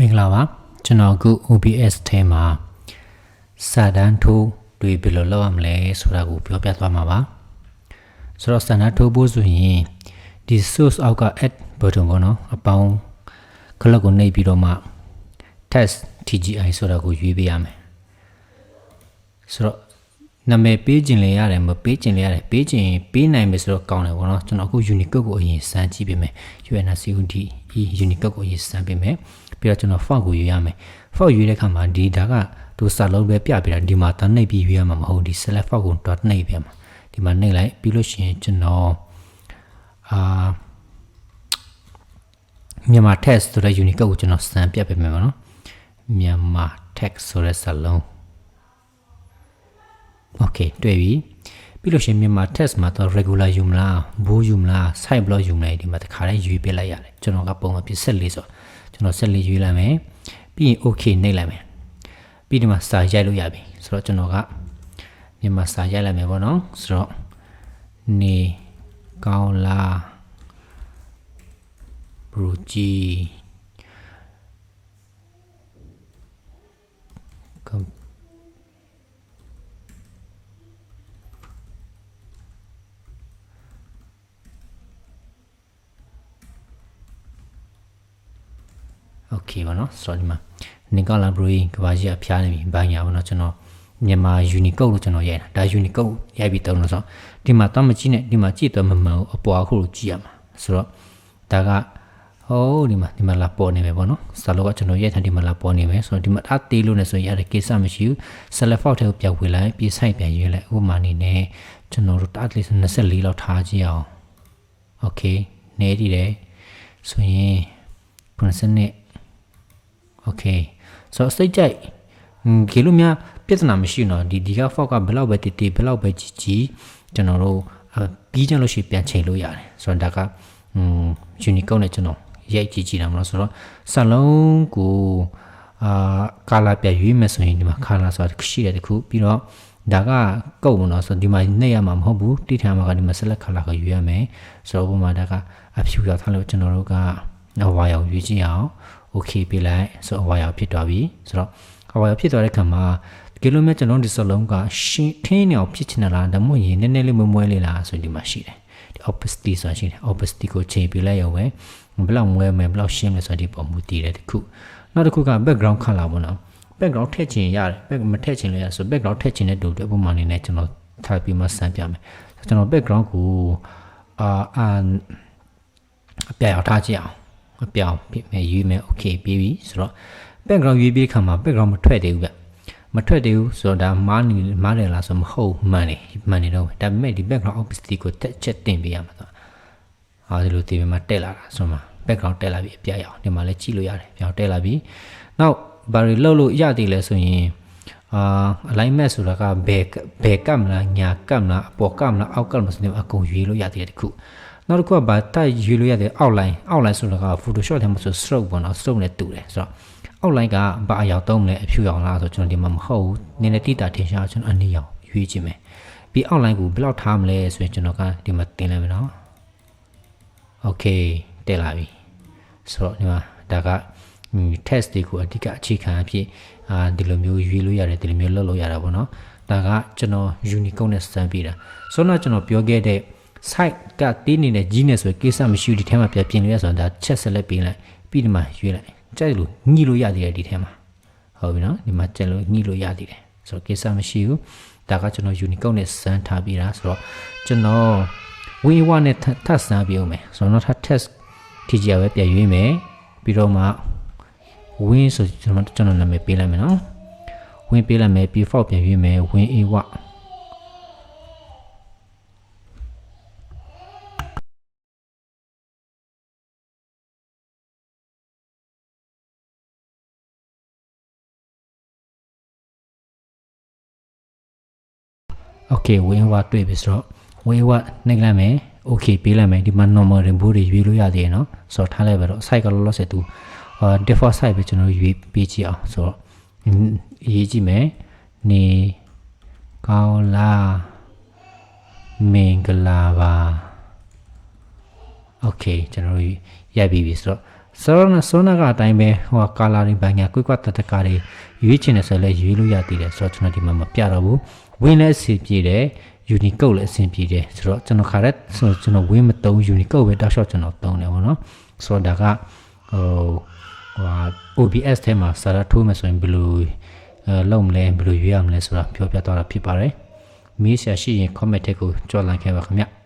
မင်္ဂလာပါကျွန်တော်အခု OBS ထဲမှာစာတန်းထိုးတွေဘယ်လိုလုပ်ရမလဲဆိုတာကိုပြောပြသွားမှာပါဆိုတော့စာတန်းထိုးဖို့ဆိုရင်ဒီ source အောက်က add button ပေါ့နော်အပေါင်းခလုတ်ကိုနှိပ်ပြီးတော့မှ test TGI ဆိုတာကိုရွေးပေးရမယ်ဆိုတော့နာမည်ပေးခြင်းလည်းရတယ်မပေးခြင်းလည်းရတယ်ပေးခြင်းပေးနိုင်မယ်ဆိုတော့ကောင်းတယ်ပေါ့နော်ကျွန်တော်အခု Unicode ကိုအရင်စမ်းကြည့်ပေးမယ် UNCOD Unicode ကိုအရင်စမ်းပေးမယ်ပြီးတော့ကျွန်တော် font ကိုရွေးရမယ် font ရွေးတဲ့အခါမှာဒီဒါကသူစာလုံးပဲပြပေးတာဒီမှာတန်းနှိပ်ပြီးရွေးရမှာမဟုတ်ဒီ select font ကိုတော့နှိပ်ပြမှာဒီမှာနှိပ်လိုက်ပြီးလို့ရှိရင်ကျွန်တော်မြန်မာ text ဆိုတဲ့ Unicode ကိုကျွန်တော်စမ်းပြပေးမယ်ပေါ့နော်မြန်မာ text ဆိုတဲ့စာလုံးOkay တွေ့ပြီပြီးလို့ရှိရင်မြန်မာ test မှာတော့ regular ယူမလား bold ယူမလား side block ယူမလားဒီမှာတစ်ခါတည်းရွေးပေးလိုက်ရတယ်ကျွန်တော်ကပုံမှန်ပြ14ဆိုကျွန်တော်14ရွေးလိုက်မယ်ပြီးရင် okay နှိပ်လိုက်မယ်ပြီးဒီမှာစာရိုက်လို့ရပြီဆိုတော့ကျွန်တော်ကမြန်မာစာရိုက်လိုက်မယ်ပေါ့နော်ဆိုတော့နေကောင်းလားဘရူဂျီOkay ပါနော်ဆိုတော့ဒီမှာနေကောင်းလာဘရီကဘာကြီးအဖျားနေပြီဘာညာပါနော်ကျွန်တော်မြန်မာ Unicode လို့ကျွန်တော်ရိုက်တာဒါ Unicode ရိုက်ပြီးတုံးလို့ဆိုတော့ဒီမှာတော့မကြည့်နဲ့ဒီမှာကြည့်တော့မမှန်ဘူးအပွားခုလို့ကြည့်ရမှာဆိုတော့ဒါကဟိုးဒီမှာလာပေါ်နေမယ်ပေါ့နော်စာလုံးကကျွန်တော်ရိုက်ထားဒီမှာလာပေါ်နေမယ်ဆိုတော့ဒီမှာအသေးလို့နေဆိုရင်ရတဲ့ကိစ္စမရှိဘူး select font ထဲကိုပြောက်ဝင်လိုက်ပြီး site ပြန်ရွေးလိုက်ဥပမာအနေနဲ့ကျွန်တော်တို့ at least 24လောက်ထားကြည့်အောင် Okay နေတည်တယ်ဆိုရင်90 Okay ဆိုတော့စိတ်ကြိုက်ခေလို့များပြဿနာမရှိတော့ဒီက font ကဘယ်လောက်ပဲတည်တည်ဘယ်လောက်ပဲကြီးကျွန်တော်တို့ပြီးကြလို့ရှိပြန်ချိန်လို့ရတယ်ဆိုတော့ဒါကUnicode နဲ့ကျွန်တော်ရိုက်ကြည့်တာမလို့ဆိုတော့စာလုံးကိုcolor ပြရွေးမယ်ဆိုရင်ဒီမှာ color ဆိုတာရှိတယ်တခုပြီးတော့ဒါကကုတ်မလို့ဆိုတော့ဒီမှာနှိပ်ရမှာမဟုတ်ဘူးတိထားမှာကဒီမှာ select color ကိုရွေးရမယ်ဆိုတော့ဥပမာဒါကအဖြူရောက်ထားလို့ကျွန်တော်တို့ကအဝါရောင်ရွေးကြည့်အောင်Okay ပေးလိုက်ဆိုတော့အဝါရောင်ဖြစ်သွားပြီဆိုတော့အဝါရောင်ဖြစ်သွားတဲ့ခါမှာဒီလိုမျိုးကျွန်တော်ဒီစလုံးကရှင်းထင်းနေအောင်ဖြစ်ချင်တာလားဒါမှမဟုတ်ရင်နည်းနည်းလေးမွဲလေးလားဆိုဒီမှာရှိတယ်ဒီ opacity ဆိုတာရှိတယ် opacity ကိုချိန်ပေးလိုက်ရောပဲဘယ်လောက်မွဲမယ်ဘယ်လောက်ရှင်းလဲဆိုတော့ဒီပုံမူတည်တယ်တခုနောက်တစ်ခုက background color ပေါ့နော် background ထည့်ချင်ရတယ် back မထည့်ချင်လည်းရဆို background ထည့်ချင်တဲ့တူတဲ့ပုံမှန်နေနဲ့ကျွန်တော်ထားပြီးမှစမ်းပြမယ်ကျွန်တော် background ကိုအပြအောင်ထားကြည့်အောင်အပြောင်းပြမယ်ရွေးမယ် Okay ပြီးပြီဆိုတော့ background ရွေးပြီးခါမှာ background မထွက်သေးဘူးဗျမထွက်သေးဘူးဆိုတော့ဒါမားတယ်လားဆိုမဟုတ်မှန်နေတော့ဒါပေမဲ့ဒီ background opacity ကိုတက်ချက်တင်ပေးရမှာတော့ဒီလိုတင်ပြီးမှတက်လာတာဆိုမှ background တက်လာပြီအပြရအောင်ဒီမှာလည်းကြည့်လို့ရတယ်ပြောင်းတက်လာပြီနောက်ဘာတွေလှုပ်လို့ရသေးလဲဆိုရင်alignment ဆိုတာကဘယ်ကပ်မလားညာကပ်မလားအပေါ်ကပ်မလားအောက်ကပ်မလားဆိုတဲ့အကုန်ရွေးလို့ရသေးတယ်တခုနောက်တစ်ခုကဘာတိုက်ရွေးလို့ရတဲ့ outline ဆိုတာက Photoshop ထဲမှာဆို stroke ပေါ့နော် stroke နဲ့တူတယ်ဆိုတော့ outline ကဘာအရောင်သုံးမလဲအဖြူရောင်လားဆိုကျွန်တော်ဒီမှာမဟုတ်ဘူးနည်းနည်းတိတာထင်ရှားကျွန်တော်အနီရောင်ရွေးခြင်းပဲပြီး outline ကိုဘယ်လောက်ထားမလဲဆိုရင်ကျွန်တော်ကဒီမှာတင်လိုက်မယ်နော် Okay တက်လာပြီဆိုတော့ဒီမှာဒါကtest တွေကိုအဓိကအခြေခံအဖြစ်ဒီလိုမျိုးရွေးလို့ရတယ်ဒီလိုမျိုးလုပ်လို့ရတာပေါ့နော်ဒါကကျွန်တော် Unicode နဲ့စမ်းပြတာဆိုတော့ကျွန်တော်ပြောခဲ့တဲ့site ကတင်းနေတဲ့ကြီးနေဆိုကိစ္စမရှိဘူးဒီထဲမှာပြပြင်လို့ရဆိုတာချက်ဆက်လက်ပေးလိုက်ပြီးဒီမှာရွေးလိုက်ကြိုက်လို့ညှိလို့ရသေးတယ်ဒီထဲမှာဟုတ်ပြီနော်ဒီမှာကျက်လို့ညှိလို့ရသေးတယ်ဆိုတော့ကိစ္စမရှိဘူးဒါကကျွန်တော် Unicode နဲ့စမ်းထားပြီးတာဆိုတော့ကျွန်တော် Win1 နဲ့ထပ်စမ်းပြအောင်မယ်ဆိုတော့နောက်ထပ် test TGI ပဲပြန်ရွေးမယ်ပြီးတော့မှ Win ဆိုကျွန်တော်နာမည်ပေးလိုက်မယ်နော် Win ပေးလိုက်မယ်ပြီး font ပြန်ရွေးမယ် Win1โอเคဝင်းဝတွေ့ပြီဆိုတော့ဝင်းဝနှိပ်လိုက်မယ်โอเคပေးလိုက်မယ်ဒီမှာ normal rainbow တွေရွေးလို့ရသေးတယ်เนาะဆိုတော့ထားလိုက်ပါတော့ site ကလောလောဆယ်သူdefault site ပဲကျွန်တော်ရွေးပေးကြည့်အောင်ဆိုတော့ရေးကြည့်မယ်နေကောင်းလားမင်္ဂလာပါโอเคကျွန်တော်ရိုက်ပြီးပြီဆိုတော့ စောနာကအတိုင်းပဲဟိုကာလာတွေဘာညာကွက်တကားတွေရွေးချင်တယ်ဆိုလဲရွေးလို့ရသေးတယ်ဆိုတော့ကျွန်တော်ဒီမှာမပြတော့ဘူးဝင်းလည်းအဆင်ပြေတယ် Unicode လည်းအဆင်ပြေတယ်ဆိုတော့ကျွန်တော်ခါရက်ဆိုကျွန်တော်ဝင်းမသုံး Unicode ပဲတောက်လျှောက်ကျွန်တော်သုံးတယ်ပေါ့နော်ဆိုတော့ဒါကOBS ထဲမှာစာရထိုးမယ်ဆိုရင်ဘယ်လိုလုပ်မလဲဘယ်လိုရွေးရမလဲဆိုတာပြောပြသွားတာဖြစ်ပါတယ်မေးဆရာရှိရင် comment ထဲကိုကြော်လိုက်ခဲ့ပါခင်ဗျ